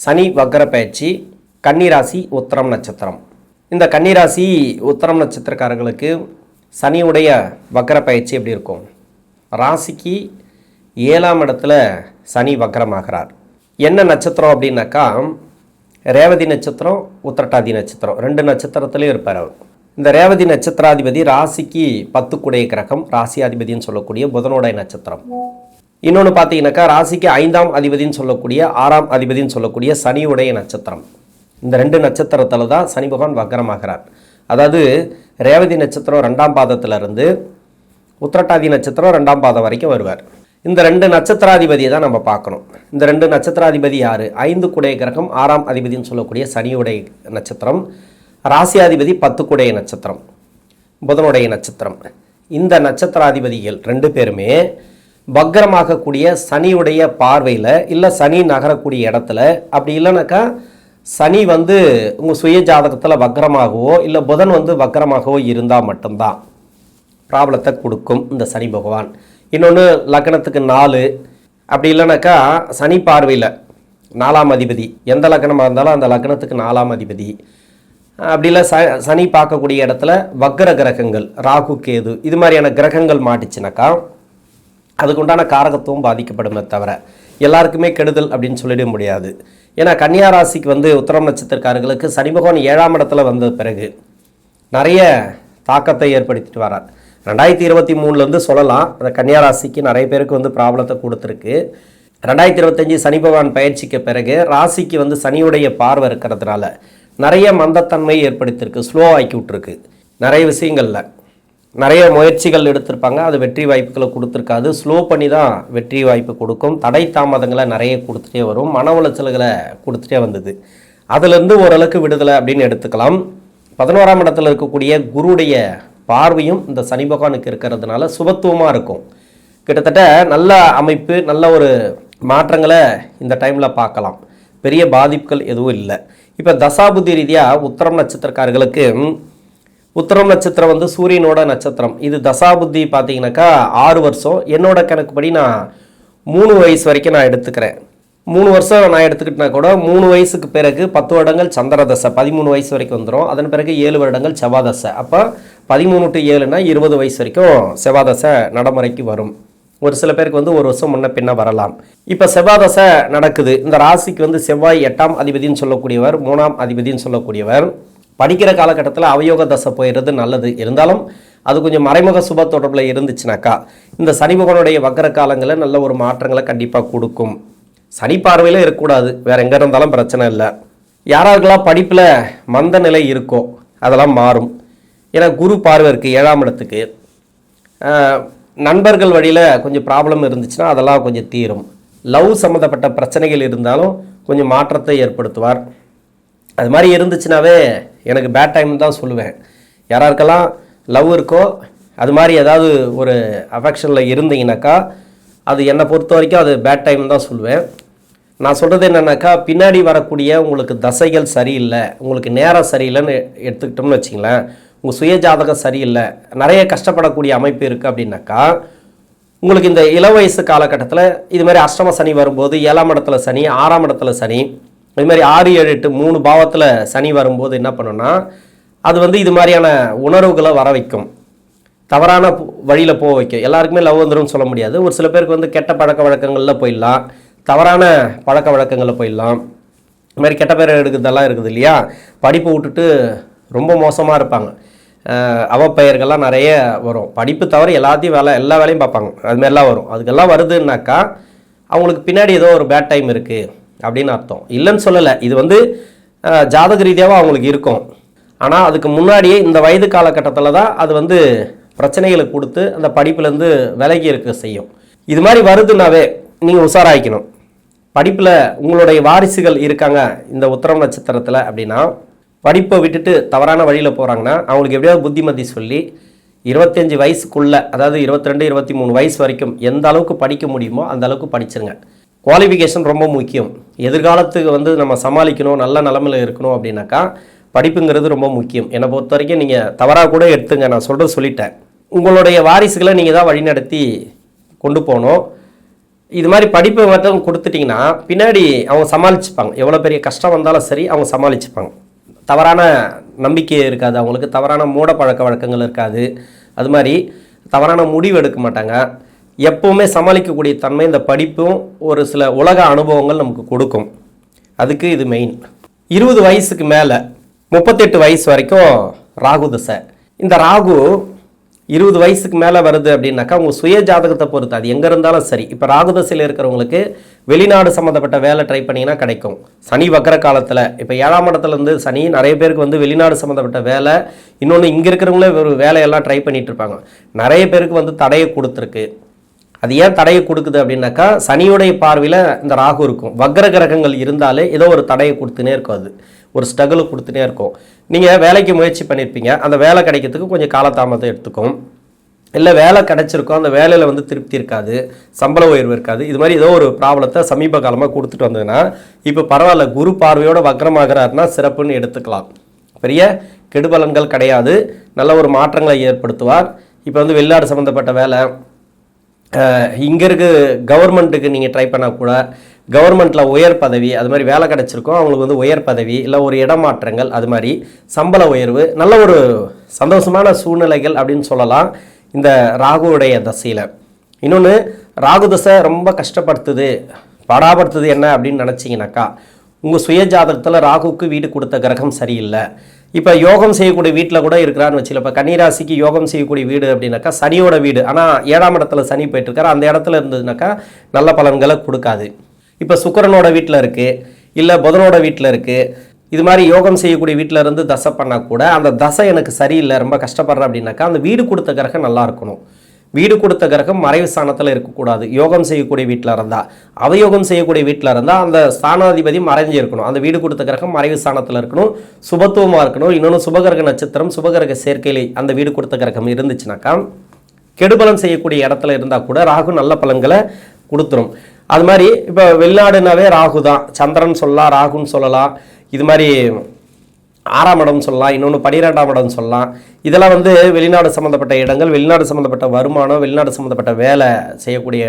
சனி வக்கர பயிற்சி, கன்னிராசி உத்திரம் நட்சத்திரம். இந்த கன்னிராசி உத்திரம் நட்சத்திரக்காரர்களுக்கு சனியுடைய வக்கர பயிற்சி எப்படி இருக்கும்? ராசிக்கு 7ஆம் இடத்துல சனி வக்கரமாகிறார். என்ன நட்சத்திரம் அப்படின்னாக்கா, ரேவதி நட்சத்திரம், உத்திரட்டாதி நட்சத்திரம், 2 நட்சத்திரத்துலேயும் இருப்பார் அவர். இந்த ரேவதி நட்சத்திராதிபதி ராசிக்கு 10 குடைய கிரகம், ராசியாதிபதினு சொல்லக்கூடிய புதனுடைய நட்சத்திரம். இன்னொன்று பார்த்தீங்கன்னாக்கா, ராசிக்கு 5ஆம் அதிபதினு சொல்லக்கூடிய 6ஆம் அதிபதினு சொல்லக்கூடிய சனியுடைய நட்சத்திரம். இந்த 2 நட்சத்திரத்தில் தான் சனி பகவான் வக்கரமாகிறார். அதாவது ரேவதி நட்சத்திரம் 2ஆம் பாதத்திலிருந்து உத்திரட்டாதி நட்சத்திரம் 2ஆம் பாதம் வரைக்கும் வருவார். இந்த 2 நட்சத்திராதிபதியை தான் நம்ம பார்க்கணும். இந்த 2 நட்சத்திராதிபதி யார்? 5 குடைய கிரகம், 6ஆம் அதிபதினு சொல்லக்கூடிய சனியுடைய நட்சத்திரம், ராசியாதிபதி 10 குடைய நட்சத்திரம், புதனுடைய நட்சத்திரம். இந்த நட்சத்திராதிபதிகள் 2 பேருமே வக்கரமாகக்கூடிய சனியுடைய பார்வையில், இல்லை சனி நகரக்கூடிய இடத்துல, அப்படி இல்லைனாக்கா சனி உங்கள் சுய ஜாதகத்தில் வக்கரமாகவோ இல்லை புதன் வக்கரமாகவோ இருந்தால் மட்டும்தான் ப்ராப்ளத்தை கொடுக்கும் இந்த சனி பகவான். இன்னொன்று லக்னத்துக்கு 4, அப்படி இல்லைனாக்கா சனி பார்வையில் 4ஆம் அதிபதி, எந்த லக்னமாக இருந்தாலும் அந்த லக்னத்துக்கு 4ஆம் அதிபதி, அப்படி இல்லை சனி பார்க்கக்கூடிய இடத்துல வக்கர கிரகங்கள், ராகு கேது, இது மாதிரியான கிரகங்கள் மாட்டிச்சுனாக்கா அதுக்கு உண்டான காரகத்துவம் பாதிக்கப்படுமே தவிர எல்லாருக்குமே கெடுதல் அப்படின்னு சொல்லிட முடியாது. ஏன்னா கன்னியா ராசிக்கு உத்திரம் நட்சத்திரக்காரர்களுக்கு சனி பகவான் 7ஆம் இடத்துல வந்த பிறகு நிறைய தாக்கத்தை ஏற்படுத்திட்டு வரார். 2023 சொல்லலாம். அந்த கன்னியா ராசிக்கு நிறைய பேருக்கு ப்ராப்ளத்தை கொடுத்துருக்கு. 2025 சனி பகவான் பயிற்சிக்கு பிறகு ராசிக்கு சனியுடைய பார்வை இருக்கிறதுனால நிறைய மந்தத்தன்மை ஏற்படுத்தியிருக்கு, ஸ்லோ ஆக்கி விட்டுருக்கு. நிறைய விஷயங்களில் நிறைய முயற்சிகள் எடுத்திருப்பாங்க, அது வெற்றி வாய்ப்புகளை கொடுத்துருக்காது. ஸ்லோ பண்ணி தான் வெற்றி வாய்ப்பு கொடுக்கும். தடை தாமதங்களை நிறைய கொடுத்துட்டே வரும், மன உளைச்சல்களை கொடுத்துட்டே வந்தது. அதுலேருந்து ஓரளவுக்கு விடுதலை அப்படின்னு எடுத்துக்கலாம். 11ஆம் இடத்துல இருக்கக்கூடிய குருடைய பார்வையும் இந்த சனி பகவானுக்கு இருக்கிறதுனால சுபத்துவமாக இருக்கும். கிட்டத்தட்ட நல்ல அமைப்பு, நல்ல ஒரு மாற்றங்களை இந்த டைமில் பார்க்கலாம். பெரிய பாதிப்புகள் எதுவும் இல்லை. இப்போ தசாபுத்தி ரீதியாக உத்திரம் நட்சத்திரக்காரர்களுக்கு, உத்திரம் நட்சத்திரம் சூரியனோட நட்சத்திரம். இது தசாபுத்தி பார்த்தீங்கன்னாக்கா 6 வருஷம். என்னோட கணக்குப்படி நான் 3 வயசு வரைக்கும் நான் எடுத்துக்கிறேன். 3 வருஷம் நான் எடுத்துக்கிட்டேன்னா கூட 3 வயசுக்கு பிறகு 10 வருடங்கள் சந்திர தசை, 13 வயசு வரைக்கும் வந்துடும். அதன் பிறகு 7 வருடங்கள் செவ்வாய் தசை. அப்போ 13 to 7னா 20 வயசு வரைக்கும் செவ்வாய் தசை நடைமுறைக்கு வரும். ஒரு சில பேருக்கு 1 வருஷம் முன்ன பின்ன வரலாம். இப்போ செவ்வாய் தசை நடக்குது. இந்த ராசிக்கு செவ்வாய் 8ஆம் அதிபதினு சொல்லக்கூடியவர், 3ஆம் அதிபதினு சொல்லக்கூடியவர். படிக்கிற காலகட்டத்தில் அவயோக தசை போயிடுறது நல்லது. இருந்தாலும் அது கொஞ்சம் மறைமுக சுப தொடர்பில் இருந்துச்சுனாக்கா இந்த சனி பகவானுடைய வக்கர காலங்களில் நல்ல ஒரு மாற்றங்களை கண்டிப்பாக கொடுக்கும். சனி பார்வையில் இருக்கக்கூடாது, வேறு எங்கே இருந்தாலும் பிரச்சனை இல்லை. யாராருக்கெல்லாம் படிப்பில் மந்த நிலை இருக்கோ அதெல்லாம் மாறும். ஏன்னா குரு பார்வை இருக்குது 7ஆம் இடத்துக்கு. நண்பர்கள் வழியில் கொஞ்சம் ப்ராப்ளம் இருந்துச்சுன்னா அதெல்லாம் கொஞ்சம் தீரும். லவ் சம்மந்தப்பட்ட பிரச்சனைகள் இருந்தாலும் கொஞ்சம் மாற்றத்தை ஏற்படுத்துவார். அது மாதிரி இருந்துச்சுனாவே எனக்கு பேட் டைம் தான் சொல்லுவேன். யாராருக்கெல்லாம் லவ் இருக்கோ அது மாதிரி ஏதாவது ஒரு அஃபெக்ஷனில் இருந்தீங்கன்னாக்கா அது என்னை பொறுத்த வரைக்கும் அது பேட் டைம் தான் சொல்லுவேன். நான் சொல்கிறது என்னென்னாக்கா, பின்னாடி வரக்கூடிய உங்களுக்கு தசைகள் சரியில்லை, உங்களுக்கு நேரம் சரியில்லைன்னு எடுத்துக்கிட்டோம்னு வச்சிங்களேன், உங்கள் சுய ஜாதகம் சரியில்லை, நிறைய கஷ்டப்படக்கூடிய அமைப்பு இருக்குது அப்படின்னாக்கா உங்களுக்கு இந்த இளவயசு காலகட்டத்தில் இது மாதிரி அஷ்டம சனி வரும்போது 7ஆம் இடத்துல சனி, 6ஆம் இடத்துல சனி, இது மாதிரி 6, 7, 8 3 பாவத்தில் சனி வரும்போது என்ன பண்ணுன்னா அது இது மாதிரியான உணர்வுகளை வர வைக்கும், தவறான வழியில் போக வைக்கும். எல்லாருக்குமே லவ் வந்துடும் சொல்ல முடியாது. ஒரு சில பேருக்கு கெட்ட பழக்க வழக்கங்களில் போயிடலாம், தவறான பழக்க வழக்கங்களில் போயிடலாம். இது மாதிரி கெட்ட பேர் எடுக்கிறதெல்லாம் இருக்குது இல்லையா. படிப்பு விட்டுட்டு ரொம்ப மோசமாக இருப்பாங்க, அவப்பெயர்கள்லாம் நிறைய வரும். படிப்பு தவிர எல்லாத்தையும் எல்லா வேலையும் பார்ப்பாங்க, அதுமாரிலாம் வரும். அதுக்கெல்லாம் வருதுன்னாக்கா அவங்களுக்கு பின்னாடி ஏதோ ஒரு பேட் டைம் இருக்குது அப்படின்னு அர்த்தம். இல்லைன்னு சொல்லலை, இது ஜாதக ரீதியாகவும் அவங்களுக்கு இருக்கும். ஆனால் அதுக்கு முன்னாடியே இந்த வயது காலகட்டத்தில் தான் அது பிரச்சனைகளை கொடுத்து அந்த படிப்புலேருந்து விலகி இருக்க செய்யும். இது மாதிரி வருதுன்னாவே நீங்கள் உஷாராயிக்கணும். படிப்பில் உங்களுடைய வாரிசுகள் இருக்காங்க இந்த உத்திரம் நட்சத்திரத்தில் அப்படின்னா, படிப்பை விட்டுட்டு தவறான வழியில் போகிறாங்கன்னா அவங்களுக்கு எப்படியாவது புத்திமதி சொல்லி 25 வயசுக்குள்ளே, அதாவது 22, 23 வயசு வரைக்கும் எந்த அளவுக்கு படிக்க முடியுமோ அந்த அளவுக்கு படிச்சிருங்க. குவாலிஃபிகேஷன் ரொம்ப முக்கியம். எதிர்காலத்துக்கு நம்ம சமாளிக்கணும், நல்ல நிலமையில் இருக்கணும் அப்படின்னாக்கா படிப்புங்கிறது ரொம்ப முக்கியம். என்னை பொறுத்த வரைக்கும் நீங்கள் தவறாக கூட எடுத்துங்க, நான் சொல்கிறது சொல்லிட்டேன். உங்களுடைய வாரிசுகளை நீங்கள் தான் வழிநடத்தி கொண்டு போகணும். இது மாதிரி படிப்பை மட்டும் கொடுத்துட்டிங்கன்னா பின்னாடி அவங்க சமாளிச்சுப்பாங்க. எவ்வளோ பெரிய கஷ்டம் வந்தாலும் சரி அவங்க சமாளிச்சுப்பாங்க. தவறான நம்பிக்கை இருக்காது, அவங்களுக்கு தவறான மூட பழக்க வழக்கங்கள் இருக்காது, அது மாதிரி தவறான முடிவு எடுக்க மாட்டாங்க. எப்போவுமே சமாளிக்கக்கூடிய தன்மை இந்த படிப்பும் ஒரு சில உலக அனுபவங்கள் நமக்கு கொடுக்கும். அதுக்கு இது மெயின். 20 வயசுக்கு மேலே 38 வயசு வரைக்கும் ராகு தசை. இந்த ராகு 20 வயசுக்கு மேலே வருது அப்படின்னாக்கா உங்கள் சுய ஜாதகத்தை பொறுத்து அது எங்கே இருந்தாலும் சரி. இப்போ ராகு தசையில் இருக்கிறவங்களுக்கு வெளிநாடு சம்மந்தப்பட்ட வேலை ட்ரை பண்ணிங்கன்னா கிடைக்கும். சனி வக்கர காலத்தில் இப்போ 7ஆம் இடத்துலேருந்து சனி நிறைய பேருக்கு வந்து வெளிநாடு சம்மந்தப்பட்ட வேலை, இன்னொன்று இங்கே இருக்கிறவங்களே ஒரு வேலையெல்லாம் ட்ரை பண்ணிகிட்டு இருப்பாங்க. நிறைய பேருக்கு வந்து தடையை கொடுத்துருக்கு. அது ஏன் தடையை கொடுக்குது அப்படின்னாக்கா சனியுடைய பார்வையில் இந்த ராகு இருக்கும். வக்ர கிரகங்கள் இருந்தாலே ஏதோ ஒரு தடையை கொடுத்துனே இருக்கும், அது ஒரு ஸ்ட்ரகிள் கொடுத்துனே இருக்கும். நீங்கள் வேலைக்கு முயற்சி பண்ணியிருப்பீங்க, அந்த வேலை கிடைக்கிறதுக்கு கொஞ்சம் காலதாமதம் எடுத்துக்கும். இல்லை வேலை கிடைச்சிருக்கும், அந்த வேலையில் வந்து திருப்தி இருக்காது, சம்பள உயர்வு இருக்காது. இது மாதிரி ஏதோ ஒரு ப்ராப்ளத்தை சமீப காலமாக கொடுத்துட்டு வந்ததுன்னா இப்போ பரவாயில்ல, குரு பார்வையோட வக்ரமாகிறாருன்னா சிறப்புன்னு எடுத்துக்கலாம். பெரிய கெடுபலன்கள் கிடையாது, நல்ல ஒரு மாற்றங்களை ஏற்படுத்துவார். இப்போ வந்து வெளிநாடு சம்மந்தப்பட்ட வேலை, இங்கே இருக்க கவர்மெண்ட்டுக்கு நீங்கள் ட்ரை பண்ணால் கூட கவர்மெண்ட்டில் உயர் பதவி, அது மாதிரி வேலை கிடச்சிருக்கோம் அவங்களுக்கு வந்து உயர் பதவி, இல்லை ஒரு இடமாற்றங்கள், அது மாதிரி சம்பள உயர்வு, நல்ல ஒரு சந்தோஷமான சூழ்நிலைகள் அப்படின்னு சொல்லலாம் இந்த ராகுவுடைய தசையில். இன்னொன்று, ராகு தசை ரொம்ப கஷ்டப்படுத்துது, பாடாப்படுத்துது என்ன அப்படின்னு நினச்சிங்கனாக்கா உங்கள் சுய ஜாதகத்தில் ராகுவுக்கு வீடு கொடுத்த கிரகம் சரியில்லை. இப்போ யோகம் செய்யக்கூடிய வீட்டில் கூட இருக்கிறான்னு வச்சுல. இப்போ கன்னிராசிக்கு யோகம் செய்யக்கூடிய வீடு அப்படின்னாக்கா சனியோட வீடு, ஆனால் 7ஆம் இடத்துல சனி போயிட்டுருக்காரு, அந்த இடத்துல இருந்ததுனாக்கா நல்ல பலன்களை கொடுக்காது. இப்போ சுக்கிரனோட வீட்டில் இருக்குது, இல்லை புதனோட வீட்டில் இருக்குது, இது மாதிரி யோகம் செய்யக்கூடிய வீட்டில் இருந்து தசை பண்ணால் கூட அந்த தசை எனக்கு சரியில்லை, ரொம்ப கஷ்டப்படுறேன் அப்படின்னாக்கா அந்த வீடு கொடுத்த கிரகம் நல்லா இருக்கணும். வீடு கொடுத்த கிரகம் மறைவு ஸ்தானத்தில் இருக்கக்கூடாது. யோகம் செய்யக்கூடிய வீட்டில் இருந்தால், அவயோகம் செய்யக்கூடிய வீட்டில் இருந்தால் அந்த ஸ்தானாதிபதி மறைஞ்சு இருக்கணும். அந்த வீடு கொடுத்த கிரகம் மறைவு ஸ்தானத்தில் இருக்கணும், சுபத்துவமாக இருக்கணும். இன்னொன்று சுபகிரக நட்சத்திரம், சுபகிரக சேர்க்கையில் அந்த வீடு கொடுத்த கிரகம் இருந்துச்சுனாக்கா கெடுபலம் செய்யக்கூடிய இடத்துல இருந்தால் கூட ராகு நல்ல பலன்களை கொடுத்துரும். அது மாதிரி இப்போ வெளிநாடுனாவே ராகு தான், சந்திரன் சொல்லலாம், ராகுன்னு சொல்லலாம், இது மாதிரி 6ஆம் இடம் சொல்லலாம், இன்னொன்று 12ஆம் இடம் சொல்லலாம். இதெல்லாம் வந்து வெளிநாடு சம்மந்தப்பட்ட இடங்கள், வெளிநாடு சம்மந்தப்பட்ட வருமானம், வெளிநாடு சம்மந்தப்பட்ட வேலை செய்யக்கூடிய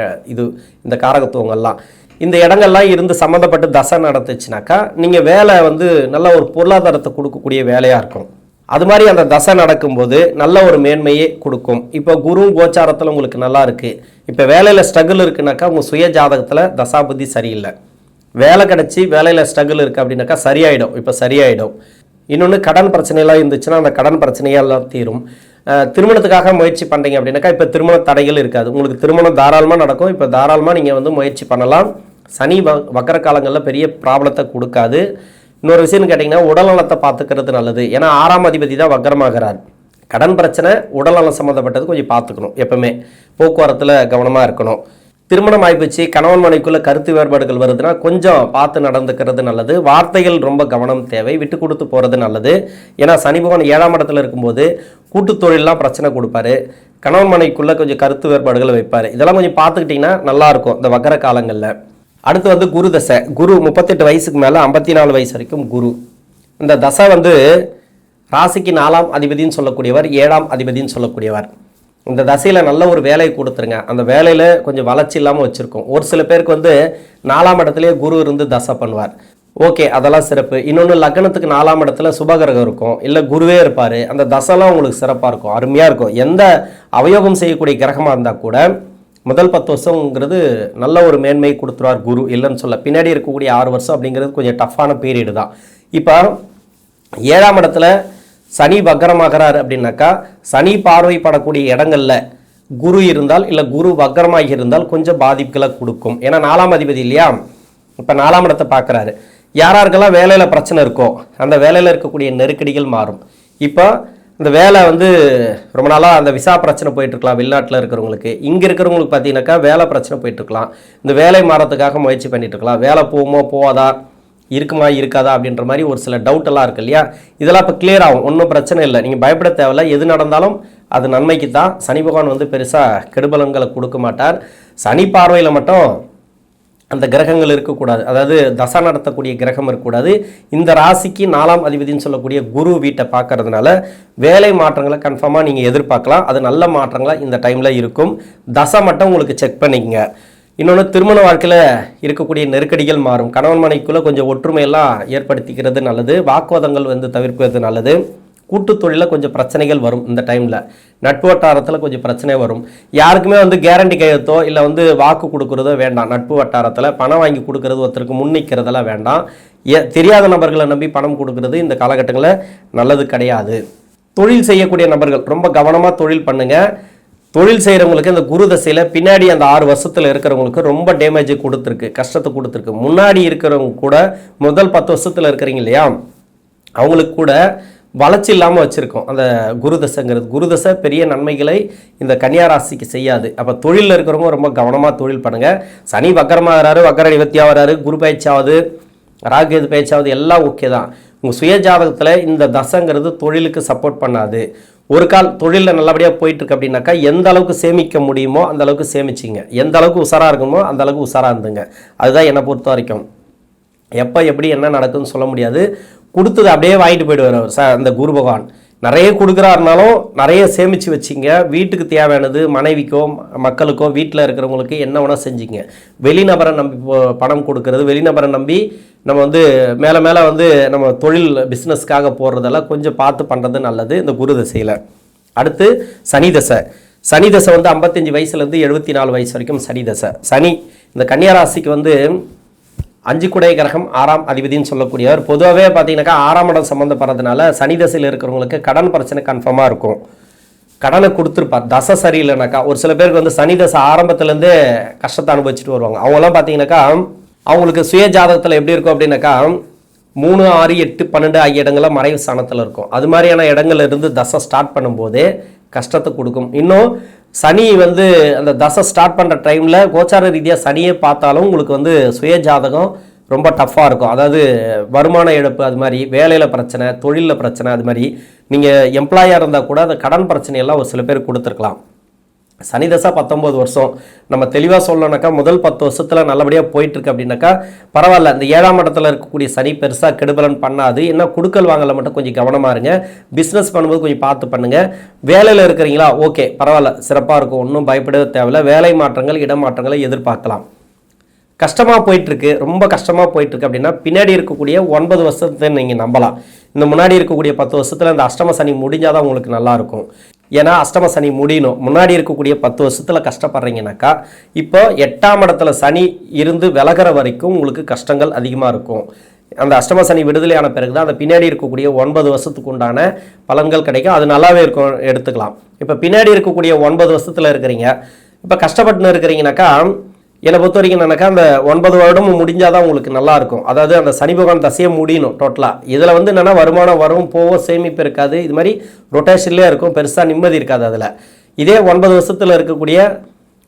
இந்த காரகத்துவங்கள்லாம் இந்த இடங்கள்லாம் இருந்து சம்மந்தப்பட்டு தசை நடத்துச்சுனாக்கா நீங்கள் வேலை வந்து நல்ல ஒரு பொருளாதாரத்தை கொடுக்கக்கூடிய வேலையாக இருக்கும். அது மாதிரி அந்த தசை நடக்கும்போது நல்ல ஒரு மேன்மையே கொடுக்கும். இப்போ குரு கோச்சாரத்தில் உங்களுக்கு நல்லா இருக்குது, இப்போ வேலையில் ஸ்ட்ரகிள் இருக்குனாக்கா உங்கள் சுய ஜாதகத்தில் தசாபுத்தி சரியில்லை. வேலை கிடச்சி வேலையில் ஸ்ட்ரகிள் இருக்குது அப்படின்னாக்கா சரியாயிடும், இப்போ சரியாயிடும். இன்னொன்று, கடன் பிரச்சனையெல்லாம் இருந்துச்சுன்னா அந்த கடன் பிரச்சனையெல்லாம் தீரும். திருமணத்துக்காக முயற்சி பண்ணுறீங்க அப்படின்னாக்கா இப்போ திருமண தடைகள் இருக்காது, உங்களுக்கு திருமணம் தாராளமாக நடக்கும். இப்போ தாராளமாக நீங்கள் வந்து முயற்சி பண்ணலாம். சனி வக்கர காலங்களில் பெரிய ப்ராப்ளத்தை கொடுக்காது. இன்னொரு விஷயம்னு கேட்டிங்கன்னா உடல்நலத்தை பார்த்துக்கிறது நல்லது. ஏன்னா 6ஆம் அதிபதி தான் வக்கரமாகிறார். கடன் பிரச்சனை, உடல்நலம் சம்மந்தப்பட்டது கொஞ்சம் பார்த்துக்கணும். எப்பவுமே போக்குவரத்தில் கவனமாக இருக்கணும். திருமணம் ஆகிப்போச்சு, கணவன் மனைவிக்குள்ள கருத்து வேறுபாடுகள் வருதுன்னா கொஞ்சம் பார்த்து நடந்துக்கிறது நல்லது. வார்த்தைகள் ரொம்ப கவனம் தேவை, விட்டு கொடுத்து போகிறது நல்லது. ஏன்னா சனி பகவான் 7ஆம் இடத்துல இருக்கும்போது கூட்டு தொழிலெலாம் பிரச்சனை கொடுப்பாரு, கணவன் மனைவிக்குள்ளே கொஞ்சம் கருத்து வேறுபாடுகள் வைப்பார். இதெல்லாம் கொஞ்சம் பார்த்துக்கிட்டிங்கன்னா நல்லாயிருக்கும் இந்த வக்கர காலங்களில். அடுத்து வந்து குரு தசை. குரு 38 வயசுக்கு மேலே 54 வயசு வரைக்கும் குரு. இந்த தசை வந்து ராசிக்கு 4ஆம் அதிபதினு சொல்லக்கூடியவர், 7ஆம் அதிபதினு சொல்லக்கூடியவர். இந்த தசையில் நல்ல ஒரு வேலையை கொடுத்துருங்க. அந்த வேலையில் கொஞ்சம் வளர்ச்சி இல்லாமல் வச்சுருக்கோம். ஒரு சில பேருக்கு வந்து 4ஆம் இடத்துலேயே குரு இருந்து தசை பண்ணுவார், ஓகே, அதெல்லாம் சிறப்பு. இன்னொன்று, லக்னத்துக்கு 4ஆம் இடத்துல சுபகிரகம் இருக்கும், இல்லை குருவே இருப்பார், அந்த தசைலாம் உங்களுக்கு சிறப்பாக இருக்கும், அருமையாக இருக்கும். எந்த அவயோகம் செய்யக்கூடிய கிரகமாக இருந்தால் கூட முதல் 10 வருஷங்கிறது நல்ல ஒரு மேன்மை கொடுத்துருவார் குரு, இல்லைன்னு சொல்ல. பின்னாடி இருக்கக்கூடிய 6 வருஷம் அப்படிங்கிறது கொஞ்சம் டஃப்பான பீரியடு தான். இப்போ 7ஆம் இடத்துல சனி வக்கரமாகிறார் அப்படின்னாக்கா சனி பார்வைப்படக்கூடிய இடங்களில் குரு இருந்தால், இல்லை குரு வக்கரமாகி இருந்தால் கொஞ்சம் பாதிப்புகளை கொடுக்கும். ஏன்னா 4ஆம் அதிபதி இல்லையா, இப்போ 4ஆம் இடத்தை பார்க்குறாரு. யாராருக்கெல்லாம் வேலையில் பிரச்சனை இருக்கோ அந்த வேலையில் இருக்கக்கூடிய நெருக்கடிகள் மாறும். இப்போ இந்த வேலை வந்து ரொம்ப நாளாக அந்த விசா பிரச்சனை போயிட்டுருக்கலாம் வெளிநாட்டில் இருக்கிறவங்களுக்கு. இங்கே இருக்கிறவங்களுக்கு பார்த்தீங்கன்னாக்கா வேலை பிரச்சனை போயிட்டுருக்கலாம். இந்த வேலை மாறத்துக்காக முயற்சி பண்ணிட்டு இருக்கலாம். வேலை போகுமோ போவாதா, இருக்குமா இருக்காதா அப்படின்ற மாதிரி ஒரு சில டவுட்டெல்லாம் இருக்குது இல்லையா. இதெல்லாம் இப்போ கிளியர் ஆகும், ஒன்றும் பிரச்சனை இல்லை, நீங்கள் பயப்பட தேவையில்லை. எது நடந்தாலும் அது நன்மைக்கு தான். சனி பகவான் வந்து பெருசாக கெடுபலன்களை கொடுக்க மாட்டார். சனி பார்வையில் மட்டும் அந்த கிரகங்கள் இருக்கக்கூடாது, அதாவது தசா நடத்தக்கூடிய கிரகம் இருக்கக்கூடாது. இந்த ராசிக்கு 4ஆம் அதிபதினு சொல்லக்கூடிய குரு வீட்டை பார்க்கறதுனால வேலை மாற்றங்களை கன்ஃபார்மாக நீங்கள் எதிர்பார்க்கலாம். அது நல்ல மாற்றங்களாக இந்த டைமில் இருக்கும். தசை மட்டும் உங்களுக்கு செக் பண்ணிக்கங்க. இன்னொன்று திருமண வாழ்க்கையில் இருக்கக்கூடிய நெருக்கடிகள் மாறும். கணவன் மனைவிக்குள்ளே கொஞ்சம் ஒற்றுமையெல்லாம் ஏற்படுத்திக்கிறது நல்லது. வாக்குவாதங்கள் தவிர்க்கிறது நல்லது. கூட்டு தொழிலில் கொஞ்சம் பிரச்சனைகள் வரும் இந்த டைமில். நட்பு வட்டாரத்தில் கொஞ்சம் பிரச்சனை வரும். யாருக்குமே கேரண்டி கையெழுத்தோ இல்லை வாக்கு கொடுக்குறதோ வேண்டாம். நட்பு வட்டாரத்தில் பணம் வாங்கி கொடுக்கறது, ஒருத்தருக்கு முன்னிக்கிறதெல்லாம் வேண்டாம். தெரியாத நபர்களை நம்பி பணம் கொடுக்கறது இந்த காலகட்டங்களில் நல்லது கிடையாது. தொழில் செய்யக்கூடிய நபர்கள் ரொம்ப கவனமாக தொழில் பண்ணுங்கள். தொழில் செய்கிறவங்களுக்கு இந்த குரு தசையில் பின்னாடி அந்த 6 வருஷத்தில் இருக்கிறவங்களுக்கு ரொம்ப டேமேஜ் கொடுத்துருக்கு, கஷ்டத்தை கொடுத்துருக்கு. முன்னாடி இருக்கிறவங்க கூட முதல் 10 வருஷத்தில் இருக்கிறீங்க இல்லையா, அவங்களுக்கு கூட வளர்ச்சி இல்லாமல் வச்சுருக்கோம் அந்த குரு தசைங்கிறது. குரு தசை பெரிய நன்மைகளை இந்த கன்னியா ராசிக்கு செய்யாது. அப்போ தொழிலில் இருக்கிறவங்க ரொம்ப கவனமாக தொழில் பண்ணுங்கள். சனி வக்கரமாகறாரு, வக்கர நிவர்த்தியாக வராரு, குரு பயிற்சியாவது, ராகு பயிற்சியாவது எல்லாம் ஓகே தான். உங்கள் சுய ஜாதகத்தில் இந்த தசைங்கிறது தொழிலுக்கு சப்போர்ட் பண்ணாது. ஒரு கால் தொழிலில் நல்லபடியாக போயிட்டுருக்கு அப்படின்னாக்கா எந்த அளவுக்கு சேமிக்க முடியுமோ அந்த அளவுக்கு சேமிச்சிங்க, எந்த அளவுக்கு உஷாராக இருக்குமோ அந்த அளவுக்கு உஷாராக இருந்துங்க. அதுதான் என்னை பொறுத்த வரைக்கும். எப்போ எப்படி என்ன நடக்குதுன்னு சொல்ல முடியாது. கொடுத்தது அப்படியே வாங்கிட்டு போயிடுவார் அவர் அந்த குரு பகவான். நிறைய கொடுக்குறாருனாலும் நிறைய சேமித்து வச்சிங்க. வீட்டுக்கு தேவையானது மனைவிக்கோ மக்களுக்கோ வீட்டில் இருக்கிறவங்களுக்கு என்ன வேணால் செஞ்சுங்க. வெளிநபரை நம்பி பணம் கொடுக்கறது, வெளிநபரை நம்பி நம்ம மேலே மேலே நம்ம தொழில் பிஸ்னஸ்க்காக போடுறதெல்லாம் கொஞ்சம் பார்த்து பண்ணுறது நல்லது இந்த குரு தசையில். அடுத்து சனி தசை. சனி தசை 55 வயசுலேருந்து 74 வயசு வரைக்கும் சனி தசை. சனி இந்த கன்னியா ராசிக்கு 5 குடை கிரகம் 6ஆம் அதிபதினு சொல்லக்கூடியவர். பொதுவாகவே பார்த்தீங்கன்னாக்கா 6ஆம் இடம் சம்மந்தப்படுறதுனால சனி தசையில் இருக்கிறவங்களுக்கு கடன் பிரச்சனை கன்ஃபார்மாக இருக்கும். கடனை கொடுத்துருப்பார். தசை சரியில்லைனாக்கா ஒரு சில பேருக்கு சனி தசை ஆரம்பத்துலேருந்தே கஷ்டத்தை அனுபவிச்சுட்டு வருவாங்க. அவங்களாம் பார்த்தீங்கன்னாக்கா அவங்களுக்கு சுய ஜாதகத்தில் எப்படி இருக்கும் அப்படின்னாக்கா 3, 6, 8, 12 ஆகிய இடங்கள்லாம் மறைவு ஸ்தானத்தில் இருக்கும். அது மாதிரியான இடங்கள்ல இருந்து தசை ஸ்டார்ட் பண்ணும்போதே கஷ்டத்தை கொடுக்கும். இன்னும் சனி அந்த தசை ஸ்டார்ட் பண்ணுற டைமில் கோச்சார ரீதியாக சனியே பார்த்தாலும் உங்களுக்கு சுய ஜாதகம் ரொம்ப டஃப்பாக இருக்கும். அதாவது வருமான இழப்பு, அது மாதிரி வேலையில் பிரச்சனை, தொழிலில் பிரச்சனை, அது மாதிரி நீங்கள் எம்ப்ளாயாக இருந்தால் கூட அந்த கடன் பிரச்சனையெல்லாம் ஒரு சில பேர் கொடுத்துருக்கலாம். சனி தசை 19 வருஷம். நம்ம தெளிவாக சொல்லணும்னாக்கா முதல் 10 வருஷத்தில் நல்லபடியாக போயிட்டுருக்கு அப்படின்னாக்கா பரவாயில்ல. இந்த 7ஆம் இடத்துல இருக்கக்கூடிய சனி பெருசாக கெடுபலன் பண்ணாது. என்ன கொடுக்கல் வாங்கல மட்டும் கொஞ்சம் கவனமாக இருங்க. பிஸ்னஸ் பண்ணும்போது கொஞ்சம் பார்த்து பண்ணுங்கள். வேலையில் இருக்கிறீங்களா, ஓகே பரவாயில்ல, சிறப்பாக இருக்கும், ஒன்றும் பயப்படவே தேவையில்லை. வேலை மாற்றங்கள், இடமாற்றங்களை எதிர்பார்க்கலாம். கஷ்டமாக போயிட்டுருக்கு, ரொம்ப கஷ்டமாக போயிட்டுருக்கு அப்படின்னா பின்னாடி இருக்கக்கூடிய 9 வருஷத்தை நீங்கள் நம்பலாம். இந்த முன்னாடி இருக்கக்கூடிய 10 வருஷத்தில் இந்த அஷ்டம சனி முடிஞ்சால் தான் உங்களுக்கு நல்லாயிருக்கும். ஏன்னா அஷ்டம சனி முடியணும். முன்னாடி இருக்கக்கூடிய 10 வருஷத்தில் கஷ்டப்படுறீங்கனாக்கா இப்போ 8ஆம் இடத்துல சனி இருந்து விலகிற வரைக்கும் உங்களுக்கு கஷ்டங்கள் அதிகமாக இருக்கும். அந்த அஷ்டம சனி விடுதலையான பிறகு தான் அந்த பின்னாடி இருக்கக்கூடிய 9 வருஷத்துக்கு உண்டான பலன்கள் கிடைக்கும். அது நல்லாவே இருக்கும், எடுத்துக்கலாம். இப்போ பின்னாடி இருக்கக்கூடிய 9 வருஷத்தில் இருக்கிறீங்க, இப்போ கஷ்டப்பட்டுன்னு இருக்கிறீங்கனாக்கா என்னை பொறுத்த வரைக்கும் என்னக்கா அந்த 9 வருடமும் முடிஞ்சாதான் உங்களுக்கு நல்லா இருக்கும். அதாவது அந்த சனி பகவான் தசையை முடியணும் டோட்டலாக. இதில் என்னென்னா வருமானம் வரும், போவோம், சேமிப்பு இருக்காது, இது மாதிரி ரொட்டேஷன்லேயே இருக்கும், பெருசாக நிம்மதி இருக்காது. அதில் இதே 9 வருஷத்தில் இருக்கக்கூடிய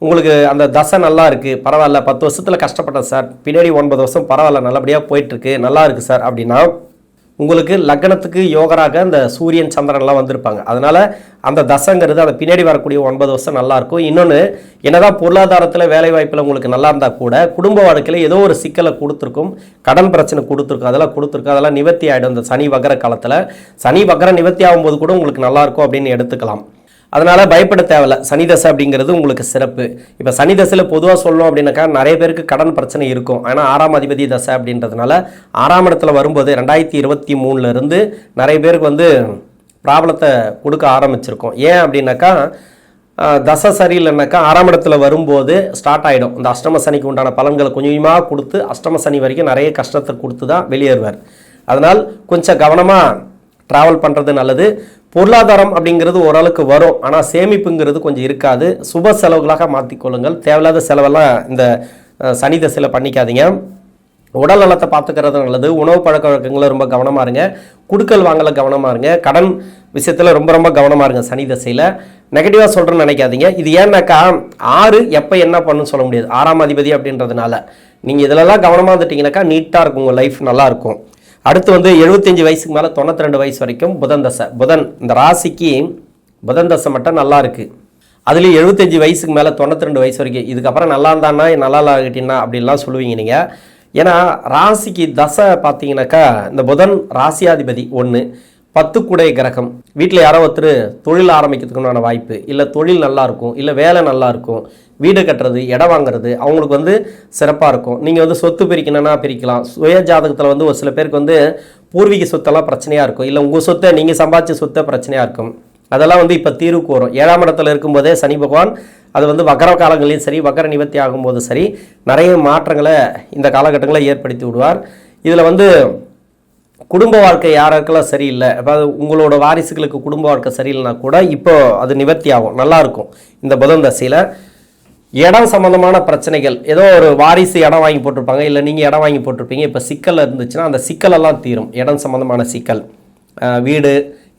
உங்களுக்கு அந்த தசை நல்லா இருக்குது, பரவாயில்ல, 10 வருஷத்தில் கஷ்டப்பட்டேன் சார், பின்னாடி 9 வருஷம் பரவாயில்ல நல்லபடியாக போயிட்டுருக்கு, நல்லா இருக்குது சார் அப்படின்னா உங்களுக்கு லக்னத்துக்கு யோகராக அந்த சூரியன் சந்திரன்லாம் வந்திருப்பாங்க. அதனால் அந்த தசைங்கிறது அந்த பின்னாடி வரக்கூடிய 9 வருஷம் நல்லாயிருக்கும். இன்னொன்று என்னதான் பொருளாதாரத்தில் வேலை வாய்ப்பில் உங்களுக்கு நல்லா இருந்தால் கூட குடும்ப வாழ்க்கையில் ஏதோ ஒரு சிக்கலை கொடுத்துருக்கும், கடன் பிரச்சனை கொடுத்துருக்கும், அதெல்லாம் நிவர்த்தி ஆகிடும். இந்த சனி வக்கர காலத்தில் சனி வக்கர நிவர்த்தி ஆகும்போது கூட உங்களுக்கு நல்லாயிருக்கும் அப்படின்னு எடுத்துக்கலாம். அதனால் பயப்பட தேவையில்ல. சனி தசை அப்படிங்கிறது உங்களுக்கு சிறப்பு. இப்போ சனி தசையில் பொதுவாக சொல்லணும் அப்படின்னாக்கா நிறைய பேருக்கு கடன் பிரச்சனை இருக்கும். ஆனால் 6ஆம் அதிபதி தசை அப்படின்றதுனால 6ஆம் இடத்துல வரும்போது 2023 நிறைய பேருக்கு ப்ராப்ளத்தை கொடுக்க ஆரம்பிச்சிருக்கோம். ஏன் அப்படின்னாக்கா தசை சரியில்லைனாக்கா 6ஆம் இடத்துல வரும்போது ஸ்டார்ட் ஆகிடும். இந்த அஷ்டம சனிக்கு உண்டான பலன்களை கொஞ்சம் கொஞ்சமாக கொடுத்து அஷ்டம சனி வரைக்கும் நிறைய கஷ்டத்தை கொடுத்து தான் வெளியேறுவார். அதனால் கொஞ்சம் கவனமாக ட்ராவல் பண்ணுறது நல்லது. பொருளாதாரம் அப்படிங்கிறது ஓரளவுக்கு வரும், ஆனால் சேமிப்புங்கிறது கொஞ்சம் இருக்காது. சுப செலவுகளாக மாற்றிக்கொள்ளுங்கள். தேவையில்லாத செலவெல்லாம் இந்த சனி தசையில் பண்ணிக்காதீங்க. உடல் நலத்தை பார்த்துக்கிறது நல்லது. உணவு பழக்க வழக்கங்களை ரொம்ப கவனமாக இருங்க. குடுக்கல் வாங்கல கவனமாக இருங்க. கடன் விஷயத்தில் ரொம்ப ரொம்ப கவனமாக இருங்க. சனி தசையில் நெகட்டிவாக சொல்கிறேன்னு நினைக்காதீங்க. இது ஏன்னாக்கா 6 எப்போ என்ன பண்ணுன்னு சொல்ல முடியாது. 6ஆம் அதிபதி அப்படின்றதுனால நீங்கள் இதிலெல்லாம் கவனமாக இருந்துட்டிங்கனாக்கா நீட்டாக இருக்கும், உங்கள் லைஃப் நல்லாயிருக்கும். அடுத்து 75 வயசுக்கு மேலே 92 வயசு வரைக்கும் புதன் தசை. புதன் இந்த ராசிக்கு புதன் தசை மட்டும் நல்லா இருக்குது. அதுலேயும் 75 வயசுக்கு மேலே 92 வயசு வரைக்கும். இதுக்கப்புறம் நல்லா இருந்தான்னா நல்லா இல்லாட்டின்னா அப்படின்லாம் சொல்லுவீங்க நீங்கள். ஏன்னா ராசிக்கு தசை பார்த்தீங்கன்னாக்கா இந்த புதன் ராசியாதிபதி 1, 10 குடை கிரகம். வீட்டில் யாரோ ஒருத்தர் தொழில் ஆரம்பிக்கிறதுக்குண்டான வாய்ப்பு, இல்லை தொழில் நல்லா இருக்கும், இல்லை வேலை நல்லா இருக்கும், வீடு கட்டுறது, இடம் வாங்குறது அவங்களுக்கு சிறப்பாக இருக்கும். நீங்கள் சொத்து பிரிக்கணும்னா பிரிக்கலாம். சுய ஜாதகத்தில் ஒரு சில பேருக்கு பூர்வீக சொத்தெல்லாம் பிரச்சனையாக இருக்கும், இல்லை உங்கள் சொத்தை நீங்கள் சம்பாதிச்ச சொத்தை பிரச்சனையாக இருக்கும். அதெல்லாம் இப்போ தீர்வுக்கு வரும். 7ஆம் இடத்துல இருக்கும்போதே சனி பகவான் அது வக்கர காலங்களையும் சரி, வக்கர நிவர்த்தி ஆகும்போது சரி, நிறைய மாற்றங்களை இந்த காலகட்டங்களில் ஏற்படுத்தி விடுவார். இதில் குடும்ப வாழ்க்கை யாருக்கெல்லாம் சரியில்லை, அதாவது உங்களோட வாரிசுகளுக்கு குடும்ப வாழ்க்கை சரியில்லைனா கூட இப்போ அது நிவர்த்தி ஆகும், நல்லாயிருக்கும். இந்த புதன் தசையில் இடம் சம்மந்தமான பிரச்சனைகள், ஏதோ ஒரு வாரிசு இடம் வாங்கி போட்டிருப்பாங்க, இல்லை நீங்கள் இடம் வாங்கி போட்டிருப்பீங்க, இப்போ சிக்கல் இருந்துச்சுன்னா அந்த சிக்கலெல்லாம் தீரும். இடம் சம்மந்தமான சிக்கல், வீடு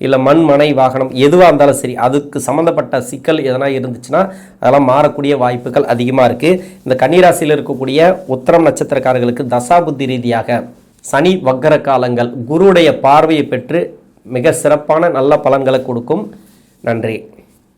இல்லை மண் மனை வாகனம் எதுவாக இருந்தாலும் சரி, அதுக்கு சம்மந்தப்பட்ட சிக்கல் எதனா இருந்துச்சுன்னா அதெல்லாம் மாறக்கூடிய வாய்ப்புகள் அதிகமாக இருக்குது. இந்த கன்னிராசியில் இருக்கக்கூடிய உத்திரம் நட்சத்திரக்காரர்களுக்கு தசாபுத்தி ரீதியாக சனி வக்கர காலங்கள் குருவுடைய பார்வையை பெற்று மிக சிறப்பான நல்ல பலன்களை கொடுக்கும். நன்றி.